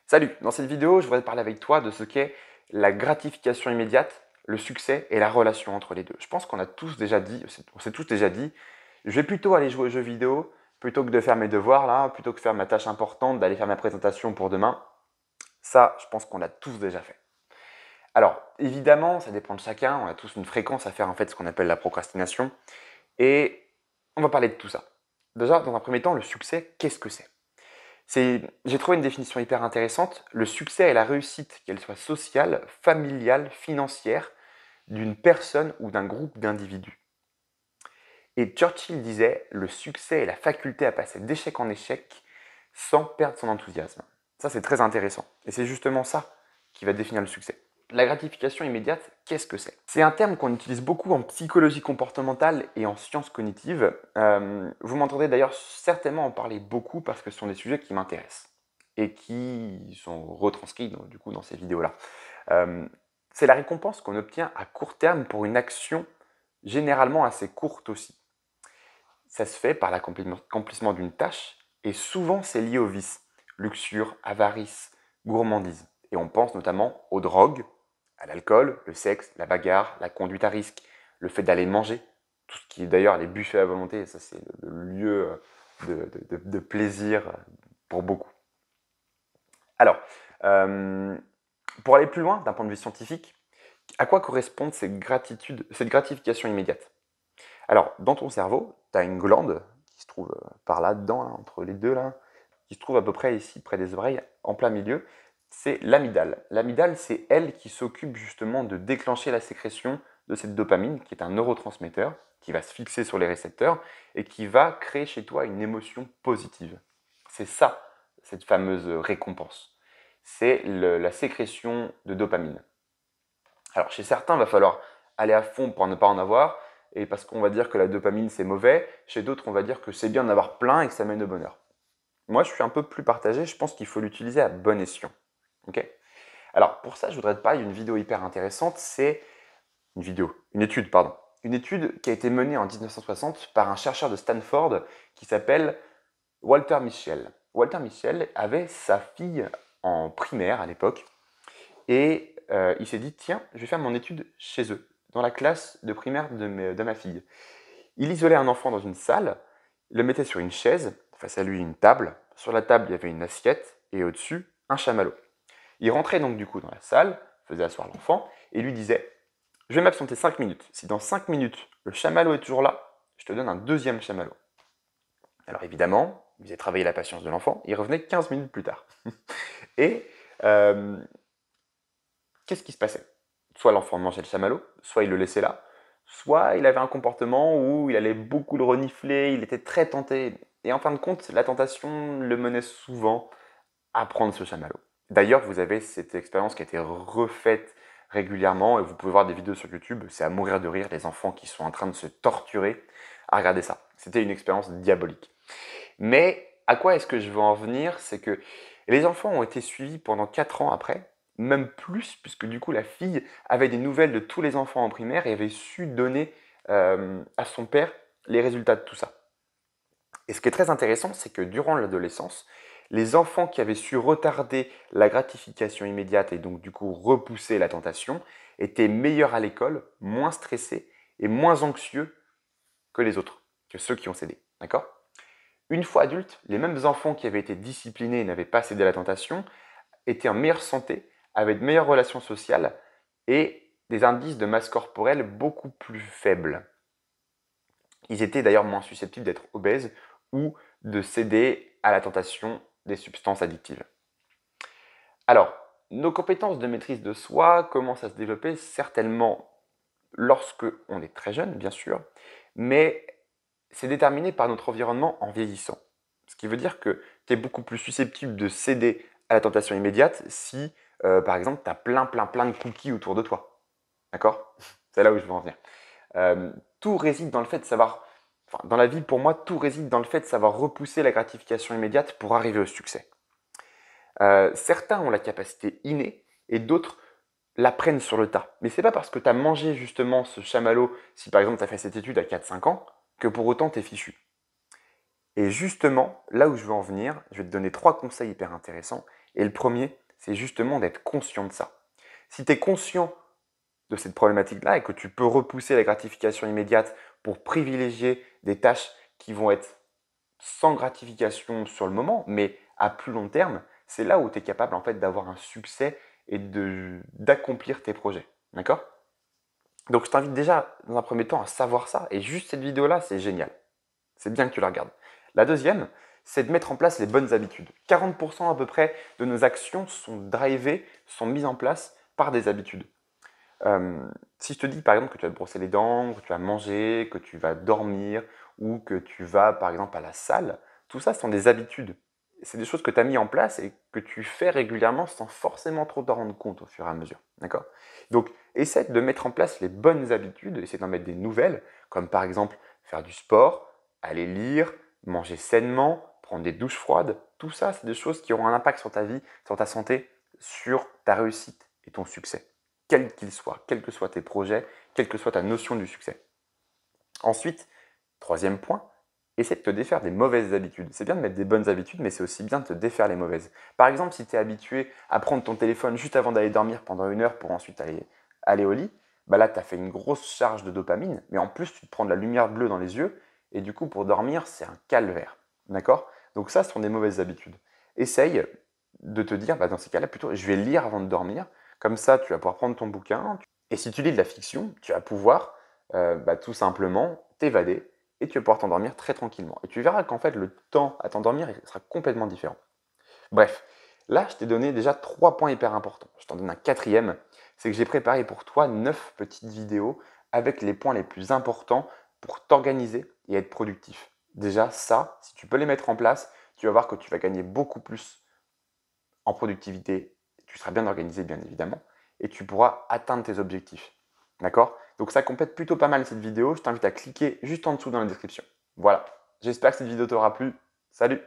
Salut, dans cette vidéo, je voudrais te parler avec toi de ce qu'est la gratification immédiate, le succès et la relation entre les deux. Je pense qu'on a tous déjà dit, on s'est tous déjà dit, je vais plutôt aller jouer aux jeux vidéo plutôt que de faire mes devoirs là, plutôt que de faire ma tâche importante, d'aller faire ma présentation pour demain. Ça, je pense qu'on l'a tous déjà fait. Alors, évidemment, ça dépend de chacun, on a tous une fréquence à faire en fait ce qu'on appelle la procrastination et on va parler de tout ça. Déjà, dans un premier temps, le succès, qu'est-ce que c'est? J'ai trouvé une définition hyper intéressante. Le succès est la réussite, qu'elle soit sociale, familiale, financière, d'une personne ou d'un groupe d'individus. Et Churchill disait, le succès est la faculté à passer d'échec en échec sans perdre son enthousiasme. Ça, c'est très intéressant. Et c'est justement ça qui va définir le succès. La gratification immédiate, qu'est-ce que c'est? C'est un terme qu'on utilise beaucoup en psychologie comportementale et en sciences cognitives. Vous m'entendrez d'ailleurs certainement en parler beaucoup parce que ce sont des sujets qui m'intéressent et qui sont retranscrits du coup dans ces vidéos-là. C'est la récompense qu'on obtient à court terme pour une action généralement assez courte aussi. Ça se fait par l'accomplissement d'une tâche et souvent c'est lié au vice, luxure, avarice, gourmandise. Et on pense notamment aux drogues, à l'alcool, le sexe, la bagarre, la conduite à risque, le fait d'aller manger, tout ce qui est d'ailleurs les buffets à volonté, ça c'est le lieu de plaisir pour beaucoup. Alors, pour aller plus loin d'un point de vue scientifique, à quoi correspond cette gratification immédiate? Alors, dans ton cerveau, tu as une glande qui se trouve par là-dedans, là, entre les deux, là, qui se trouve à peu près ici, près des oreilles, en plein milieu. C'est l'amygdale. L'amygdale, c'est elle qui s'occupe justement de déclencher la sécrétion de cette dopamine, qui est un neurotransmetteur, qui va se fixer sur les récepteurs et qui va créer chez toi une émotion positive. C'est ça, cette fameuse récompense. C'est la sécrétion de dopamine. Alors, chez certains, il va falloir aller à fond pour ne pas en avoir, et parce qu'on va dire que la dopamine c'est mauvais, chez d'autres on va dire que c'est bien d'en avoir plein et que ça mène au bonheur. Moi je suis un peu plus partagé, je pense qu'il faut l'utiliser à bon escient. Okay, alors pour ça je voudrais te parler d'une vidéo hyper intéressante, c'est une étude qui a été menée en 1960 par un chercheur de Stanford qui s'appelle Walter Mischel. Walter Mischel avait sa fille en primaire à l'époque et il s'est dit tiens, je vais faire mon étude chez eux, dans la classe de primaire de ma fille. Il isolait un enfant dans une salle, il le mettait sur une chaise, face à lui une table, sur la table il y avait une assiette et au-dessus un chamallow. Il rentrait donc du coup dans la salle, faisait asseoir l'enfant et lui disait « Je vais m'absenter 5 minutes. Si dans 5 minutes le chamallow est toujours là, je te donne un deuxième chamallow. » Alors évidemment, il faisait travailler la patience de l'enfant, il revenait 15 minutes plus tard. Et qu'est-ce qui se passait? Soit l'enfant mangeait le chamallow, soit il le laissait là, soit il avait un comportement où il allait beaucoup le renifler, il était très tenté. Et en fin de compte, la tentation le menait souvent à prendre ce chamallow. D'ailleurs, vous avez cette expérience qui a été refaite régulièrement et vous pouvez voir des vidéos sur YouTube, c'est à mourir de rire, les enfants qui sont en train de se torturer à regarder ça. C'était une expérience diabolique. Mais à quoi est-ce que je veux en venir? C'est que les enfants ont été suivis pendant 4 ans après, même plus, puisque du coup la fille avait des nouvelles de tous les enfants en primaire et avait su donner à son père les résultats de tout ça. Et ce qui est très intéressant, c'est que durant l'adolescence, les enfants qui avaient su retarder la gratification immédiate et donc du coup repousser la tentation étaient meilleurs à l'école, moins stressés et moins anxieux que les autres, que ceux qui ont cédé. D'accord? Une fois adultes, les mêmes enfants qui avaient été disciplinés et n'avaient pas cédé à la tentation étaient en meilleure santé, avaient de meilleures relations sociales et des indices de masse corporelle beaucoup plus faibles. Ils étaient d'ailleurs moins susceptibles d'être obèses ou de céder à la tentation des substances addictives. Alors, nos compétences de maîtrise de soi commencent à se développer certainement lorsque on est très jeune, bien sûr, mais c'est déterminé par notre environnement en vieillissant. Ce qui veut dire que tu es beaucoup plus susceptible de céder à la tentation immédiate si, par exemple, tu as plein de cookies autour de toi. D'accord? C'est là où je veux en venir. Tout réside dans le fait de savoir, enfin, dans la vie, pour moi, tout réside dans le fait de savoir repousser la gratification immédiate pour arriver au succès. Certains ont la capacité innée et d'autres l'apprennent sur le tas. Mais c'est pas parce que tu as mangé justement ce chamallow, si par exemple tu as fait cette étude à 4-5 ans, que pour autant tu es fichu. Et justement, là où je veux en venir, je vais te donner 3 conseils hyper intéressants Et le premier, c'est justement d'être conscient de ça. Si tu es conscient de cette problématique-là et que tu peux repousser la gratification immédiate pour privilégier des tâches qui vont être sans gratification sur le moment, mais à plus long terme, c'est là où tu es capable en fait d'avoir un succès et d'accomplir tes projets. D'accord? Donc je t'invite déjà dans un premier temps à savoir ça, et juste cette vidéo-là, c'est génial. C'est bien que tu la regardes. La deuxième, c'est de mettre en place les bonnes habitudes. 40% à peu près de nos actions sont drivées, sont mises en place par des habitudes. Si je te dis par exemple que tu vas te brosser les dents, que tu vas manger, que tu vas dormir ou que tu vas par exemple à la salle, tout ça sont des habitudes. C'est des choses que tu as mis en place et que tu fais régulièrement sans forcément trop t'en rendre compte au fur et à mesure. D'accord? Donc, essaie de mettre en place les bonnes habitudes, essaie d'en mettre des nouvelles, comme par exemple faire du sport, aller lire, manger sainement, prendre des douches froides. Tout ça, c'est des choses qui auront un impact sur ta vie, sur ta santé, sur ta réussite et ton succès quel qu'il soit, quels que soient tes projets, quelle que soit ta notion du succès. Ensuite, troisième point, essaie de te défaire des mauvaises habitudes. C'est bien de mettre des bonnes habitudes, mais c'est aussi bien de te défaire les mauvaises. Par exemple, si tu es habitué à prendre ton téléphone juste avant d'aller dormir pendant 1 heure pour ensuite aller au lit, bah là, tu as fait une grosse charge de dopamine, mais en plus, tu te prends de la lumière bleue dans les yeux, et du coup, pour dormir, c'est un calvaire. D'accord? Donc ça, ce sont des mauvaises habitudes. Essaye de te dire, bah dans ces cas-là, plutôt, je vais lire avant de dormir. Comme ça, tu vas pouvoir prendre ton bouquin. Et si tu lis de la fiction, tu vas pouvoir tout simplement t'évader et tu vas pouvoir t'endormir très tranquillement. Et tu verras qu'en fait, le temps à t'endormir il sera complètement différent. Bref, là, je t'ai donné déjà 3 points hyper importants. Je t'en donne un quatrième, c'est que j'ai préparé pour toi 9 petites vidéos avec les points les plus importants pour t'organiser et être productif. Déjà, ça, si tu peux les mettre en place, tu vas voir que tu vas gagner beaucoup plus en productivité. Tu seras bien organisé, bien évidemment, et tu pourras atteindre tes objectifs. D'accord? Donc ça complète plutôt pas mal cette vidéo. Je t'invite à cliquer juste en dessous dans la description. Voilà. J'espère que cette vidéo t'aura plu. Salut!